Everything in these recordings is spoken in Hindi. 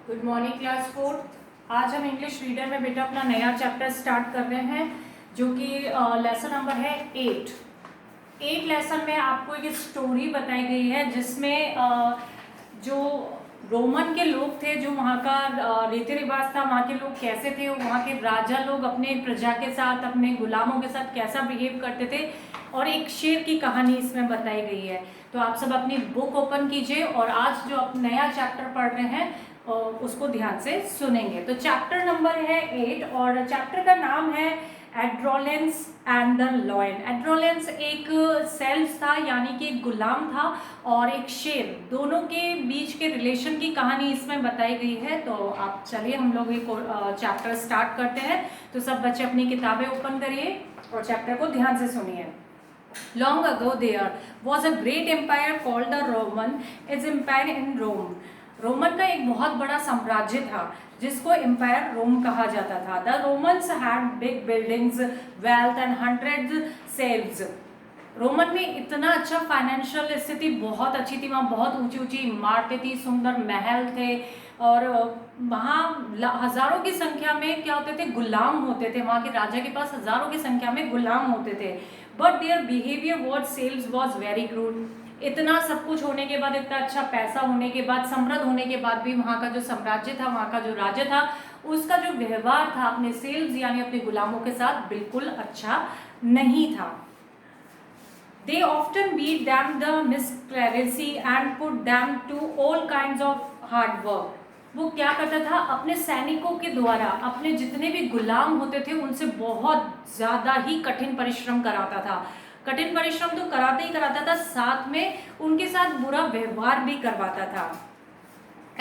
Good morning class 4। आज हम इंग्लिश रीडर में बेटा अपना नया चैप्टर स्टार्ट कर रहे हैं जो कि लेसन नंबर है 8 लेसन में आपको एक स्टोरी बताई गई है जिसमें जो रोमन के लोग थे, जो वहाँ का रीति रिवाज था, वहाँ के लोग कैसे थे, वहाँ के राजा लोग अपने प्रजा के साथ, अपने गुलामों के साथ कैसा बिहेव करते थे, और एक शेर की कहानी इसमें बताई गई है। तो आप सब अपनी बुक ओपन कीजिए और आज जो आप नया चैप्टर पढ़ रहे हैं उसको ध्यान से सुनेंगे। तो चैप्टर नंबर है 8 और चैप्टर का नाम है एड्रोलेंस एंड द लॉयन। एड्रोलेंस एक सेल्स था, यानी कि एक गुलाम था, और एक शेर, दोनों के बीच के रिलेशन की कहानी इसमें बताई गई है। तो आप चलिए हम लोग एक चैप्टर स्टार्ट करते हैं। तो सब बच्चे अपनी किताबें ओपन करिए और चैप्टर को ध्यान से सुनिए। Long ago there was a great empire called the Roman. Its empire in Rome. Roman का एक बहुत बड़ा साम्राज्य था जिसको एम्पायर रोम कहा जाता था। The Romans had big buildings, wealth and hundreds saves. Roman में इतना अच्छा फाइनेंशियल स्थिति बहुत अच्छी थी, वहाँ बहुत ऊंची ऊंची इमारतें थी, सुंदर महल थे, और वहाँ हजारों की संख्या में क्या होते थे, गुलाम होते थे। वहाँ के राजा के पास हजारों की संख्या में गुलाम होते थे। But their behaviour was sales was very crude. इतना सब कुछ होने के बाद, इतना अच्छा पैसा होने के बाद, समृद्ध होने के बाद भी वहाँ का जो साम्राज्य था, वहाँ का जो राजा था, उसका जो व्यवहार था अपने सेल्स यानी अपने गुलामों के साथ बिल्कुल अच्छा नहीं था। They often beat them the miscreancy and put them to all kinds of hard work. वो क्या करता था, अपने सैनिकों के द्वारा अपने जितने भी गुलाम होते थे उनसे बहुत ज़्यादा ही कठिन परिश्रम कराता था। कठिन परिश्रम तो कराता ही कराता था, साथ में उनके साथ बुरा व्यवहार भी करवाता था।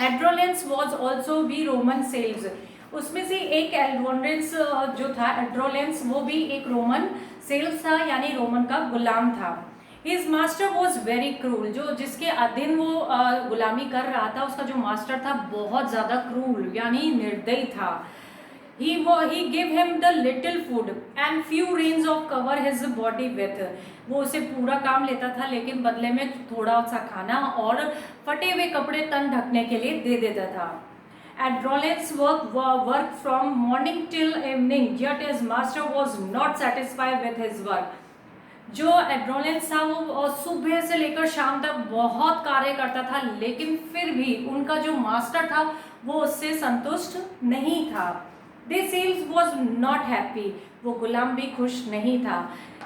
Androcles was also be Roman sales. उसमें से एक एड्रोलेंस जो था, एड्रोलेंस वो भी एक रोमन सेल्स था, यानी रोमन का गुलाम था। His master was very cruel. जो जिसके अधीन वो गुलामी कर रहा था, उसका जो मास्टर था बहुत ज़्यादा क्रूल यानी निर्दयी था। He gave him the little food and few reins of cover his body with. वो उसे पूरा काम लेता था लेकिन बदले में थोड़ा सा खाना और फटे हुए कपड़े तन ढकने के लिए दे देता था। Adrolen's work from morning till evening, yet his master was not satisfied with his work. जो एड्रोलेंस था वो सुबह से लेकर शाम तक बहुत कार्य करता था, लेकिन फिर भी उनका जो मास्टर था वो उससे संतुष्ट नहीं था। The sales was not happy. वो गुलाम भी खुश नहीं था।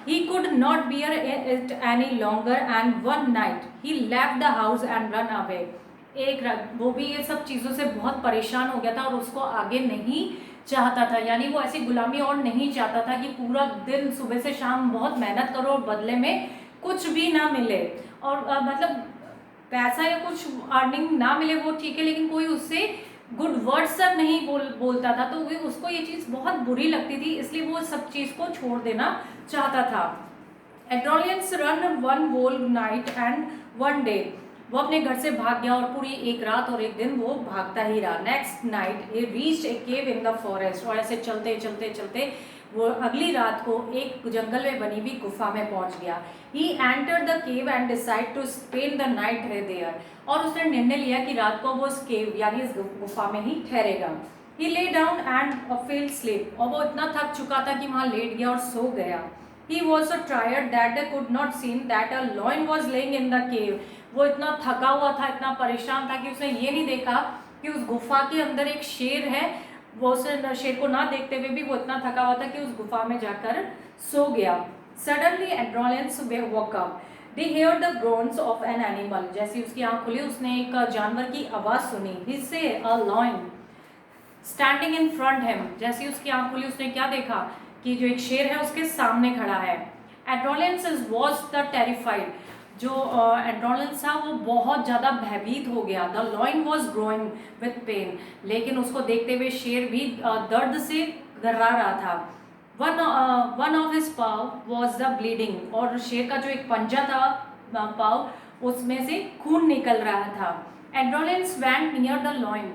He could not bear it any longer and one night he left the house and run away. एक रात वो भी ये सब चीज़ों से बहुत परेशान हो गया था और उसको आगे नहीं चाहता था, यानी वो ऐसी गुलामी और नहीं चाहता था कि पूरा दिन सुबह से शाम बहुत मेहनत करो और बदले में कुछ भी ना मिले, और मतलब पैसा या कुछ अर्निंग ना मिले वो ठीक है, लेकिन कोई उससे गुड वर्ड्स तक नहीं बोलता था। तो उसको ये चीज़ बहुत बुरी लगती थी, इसलिए वो सब चीज़ को छोड़ देना चाहता था। Androcles ran one whole night and one day. वो अपने घर से भाग गया और पूरी एक रात और एक दिन वो भागता ही रहा। Next night he reached A cave in the forest. और ऐसे चलते चलते चलते वो अगली रात को एक जंगल में बनी हुई गुफा में पहुंच गया। He entered the cave and decide to spend the night there. और उसने निर्णय लिया कि रात को वो इस केव यानी इस गुफा में ही ठहरेगा। ही lay down and fail sleep. और वो इतना थक चुका था कि वहाँ लेट गया और सो गया। He was so tired that they could not see that a lion was laying in the cave. वो इतना थका हुआ था, इतना परेशान था कि उसने ये नहीं देखा कि उस गुफा के अंदर एक शेर है। वो उसे शेर को ना देखते हुए भी वो इतना थका हुआ था कि उस गुफा में जाकर सो गया। Suddenly Adrolen's woke up. They heard the groans of an animal. जैसे उसकी आँख खुली उसने एक जानवर की आवाज़ सुनी। He said a lion standing in front him. जैसे उसकी आँख खुली उसने क्या देखा कि जो एक शेर है उसके सामने खड़ा है। Androcles was the terrified. जो एड्रोलेंस था वो बहुत ज़्यादा भयभीत हो गया। The lion was growing with pain. लेकिन उसको देखते हुए शेर भी दर्द से गर्रा रहा था। One of his pav was the bleeding. और शेर का जो एक पंजा था पाव, उसमें से खून निकल रहा था। Androcles went near the lion.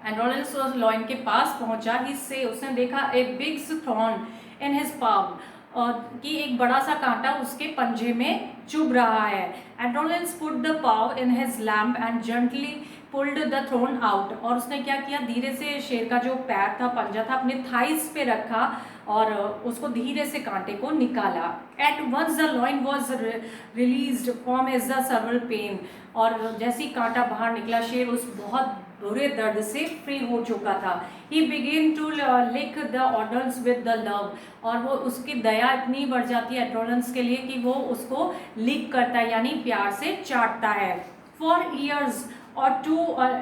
Androcles lion के पास पहुंचा। इससे उसने देखा a big thorn in his paw, कि एक बड़ा सा कांटा उसके पंजे में चुभ रहा है। Androcles put the paw in his lap and gently pulled the thorn out, और उसने क्या किया, धीरे से शेर का जो पैर था, पंजा था, अपने थाइस पे रखा और उसको धीरे से कांटे को निकाला। At once the lion was released from his the several pain, और जैसे ही कांटा बाहर निकला, शेर उस बहुत बुरे दर्द से फ्री हो चुका था। He began to lick the orders with the love, और वो उसकी दया इतनी बढ़ जाती है एड्रोनल्स के लिए कि वो उसको लिक करता है, यानी प्यार से चाटता है। फॉर ईयर्स और to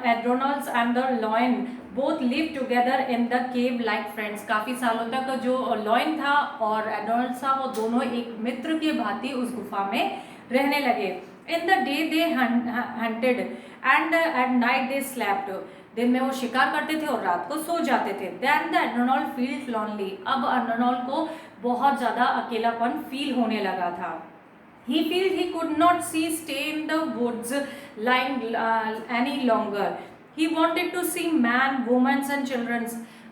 Androcles and the lion both live together in the cave like friends, काफ़ी सालों तक जो लॉयन था और एड्रोनल्स था वो दोनों एक मित्र की भांति उस गुफा में रहने लगे। In the day they hunted and at night they slapped, दिन में वो शिकार करते थे और रात को सो जाते थे। देन द एड्रोनॉल फील्ड लॉनली, अब एड्रोनॉल को बहुत ज़्यादा अकेलापन फील होने लगा था। He felt he could not stay in the woods lying any longer. He wanted to see man, women and children.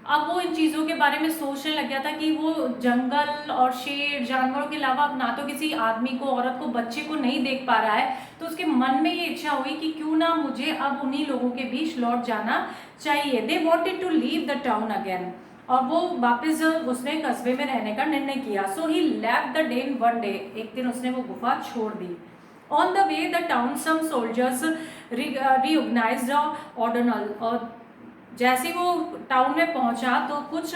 अब वो इन चीज़ों के बारे में सोचने लग गया था कि वो जंगल और शेर जानवरों के अलावा अब ना तो किसी आदमी को, औरत को, बच्चे को नहीं देख पा रहा है। तो उसके मन में ये इच्छा हुई कि क्यों ना मुझे अब उन्हीं लोगों के बीच लौट जाना चाहिए। They wanted to leave the town again. और वो वापस उसने कस्बे में रहने का निर्णय किया। So he left the day in one day, एक दिन उसने वो गुफा छोड़ दी। On the way the town some soldiers recognised ऑर्डनल, और जैसे वो टाउन में पहुंचा तो कुछ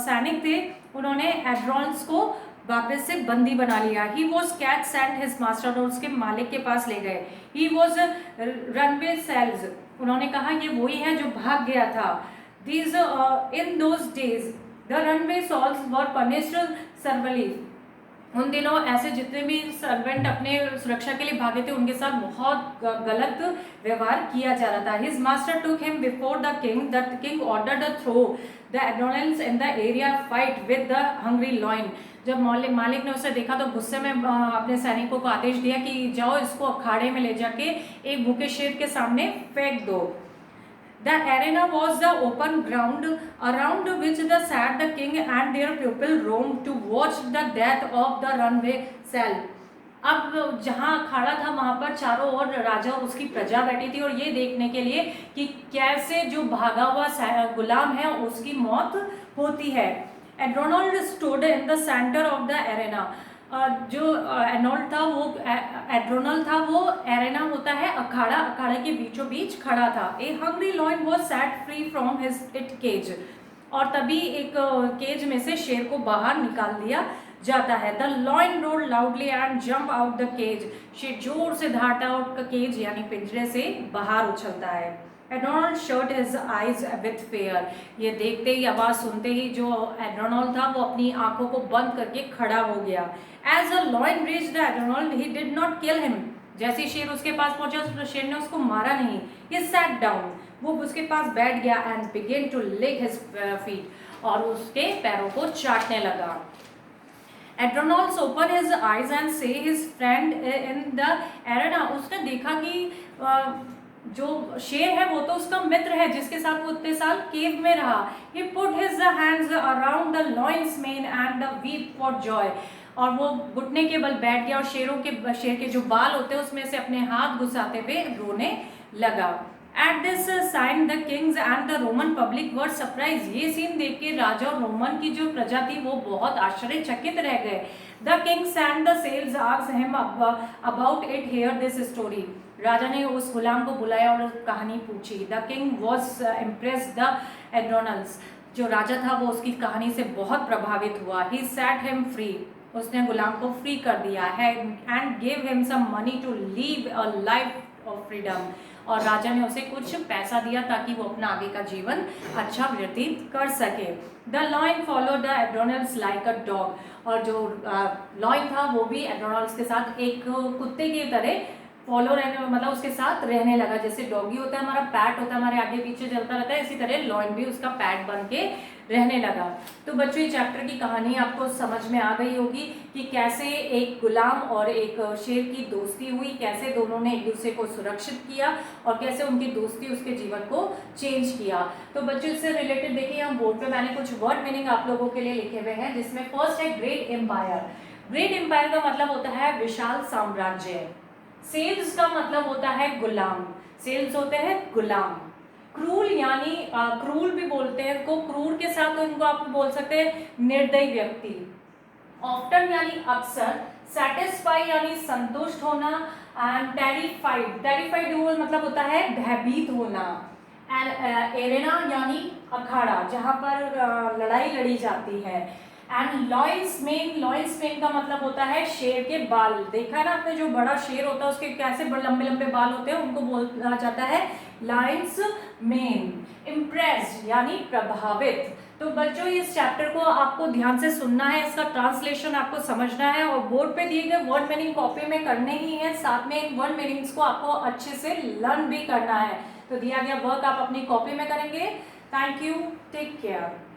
सैनिक थे, उन्होंने एड्रोनल्स को वापस से बंदी बना लिया। He was caught send his master, और उसके मालिक के पास ले गए। ही वॉज रनवे सेल्स, उन्होंने कहा ये वही है जो भाग गया था। These in those days the runaway souls were punished severely. उन दिनों ऐसे जितने भी सर्वेंट अपने सुरक्षा के लिए भागे थे उनके साथ बहुत गलत व्यवहार किया जा रहा था। His master took him before the king. The king ordered to throw the adolescents in the area fight with the hungry lion. जब मालिक ने उसे देखा तो गुस्से में अपने सैनिकों को आदेश दिया कि जाओ इसको अखाड़े में ले जाके एक भूखे शेर के सामने फेंक दो। The arena was the open ground around which the sat the king and their people roamed to watch the death of the runaway cell. अब जहाँ अखाड़ा था वहाँ पर चारों ओर राजा और उसकी प्रजा बैठी थी, और ये देखने के लिए कि कैसे जो भागा हुआ गुलाम है उसकी मौत होती है। Androcles stood in the centre of the arena, जो एनोल्ड था वो एड्रोनल था, वो एरेना होता है अखाड़ा, अखाड़े के बीचों बीच खड़ा था। A hungry lion was set free from his it cage, और तभी एक केज में से शेर को बाहर निकाल दिया जाता है। The lion roared loudly and jump out the cage, शेर जोर से दहाड़ता है और केज यानी पिंजरे से बाहर उछलता है। Androcles shut his eyes with fear, ये देखते ही, आवाज सुनते ही जो एड्रोनॉल था वो अपनी आंखों को बंद करके खड़ा हो गया। As a lion reached Androcles he did not kill him, जैसे शेर उसके पास पहुंचा शेर ने उसको मारा नहीं। ही सैट डाउन, वो उसके पास बैठ गया and began to lick his feet, और उसके पैरों को चाटने लगा। Androcles open his eyes and saw his friend in the arena, उसने देखा कि जो शेर है वो तो उसका मित्र है जिसके साथ वो इतने साल केव में रहा। He put his hands around the lion's mane and wept for joy, और वो घुटने के बल बैठ गया और शेर के जो बाल होते हैं उसमें से अपने हाथ घुसाते हुए रोने लगा। At this sign the kings and the Roman public were surprised, ये सीन देख के राजा और रोमन की जो प्रजा थी वो बहुत आश्चर्यचकित रह गए। The king sent the sailors asked him about it, hear this story, राजा ने उस गुलाम को बुलाया और कहानी पूछी। The king was impressed the Androcles, जो राजा था वो उसकी कहानी से बहुत प्रभावित हुआ। ही सेट हिम फ्री, उसने गुलाम को फ्री कर दिया है। And give him some money to live a life of freedom, और राजा ने उसे कुछ पैसा दिया ताकि वो अपना आगे का जीवन अच्छा व्यतीत कर सके। The lion follow the Androcles like a dog, और जो लॉयन था वो भी एड्रोनल्स के साथ एक कुत्ते की तरह फॉलो रहने, मतलब उसके साथ रहने लगा। जैसे डॉगी होता है हमारा पैट होता है, हमारे आगे पीछे चलता रहता है, इसी तरह लॉयन भी उसका पैट बन के रहने लगा। तो बच्चों ये चैप्टर की कहानी आपको समझ में आ गई होगी कि कैसे एक गुलाम और एक शेर की दोस्ती हुई, कैसे दोनों ने एक दूसरे को सुरक्षित किया और कैसे उनकी दोस्ती उसके जीवन को चेंज किया। तो बच्चों इससे रिलेटेड देखिए यहाँ बोर्ड पे मैंने कुछ वर्ड मीनिंग आप लोगों के लिए लिखे हुए हैं, जिसमें फर्स्ट है ग्रेट एम्पायर। ग्रेट एम्पायर का मतलब होता है विशाल साम्राज्य। सेल्स का मतलब होता है गुलाम। सेल्स होते हैं गुलाम। क्रूल यानी क्रूल भी बोलते हैं इनको, क्रूर के साथ तो इनको आप बोल सकते हैं निर्दयी व्यक्ति। ऑफ्टन यानी अक्सर, सेटिस्फाई यानी संतुष्ट होना, एंड टेरिफाइड, टेरिफाइड मतलब होता है भयभीत होना। एरेना यानी अखाड़ा जहां पर लड़ाई लड़ी जाती है। And lions main, lions main का मतलब होता है शेर के बाल। देखा है ना आपने, जो बड़ा शेर होता है उसके कैसे बड़े लंबे लंबे बाल होते हैं, उनको बोला जाता है लॉयंस मेन। इम्प्रेस्ड यानी प्रभावित। तो बच्चों इस चैप्टर को आपको ध्यान से सुनना है, इसका ट्रांसलेशन आपको समझना है और बोर्ड पे दिए गए वर्ड मीनिंग कॉपी में करने ही है, साथ में इन वर्ड मीनिंग्स को आपको अच्छे से लर्न भी करना है। तो दिया गया वर्क आप अपनी कॉपी में करेंगे। Thank you, take care.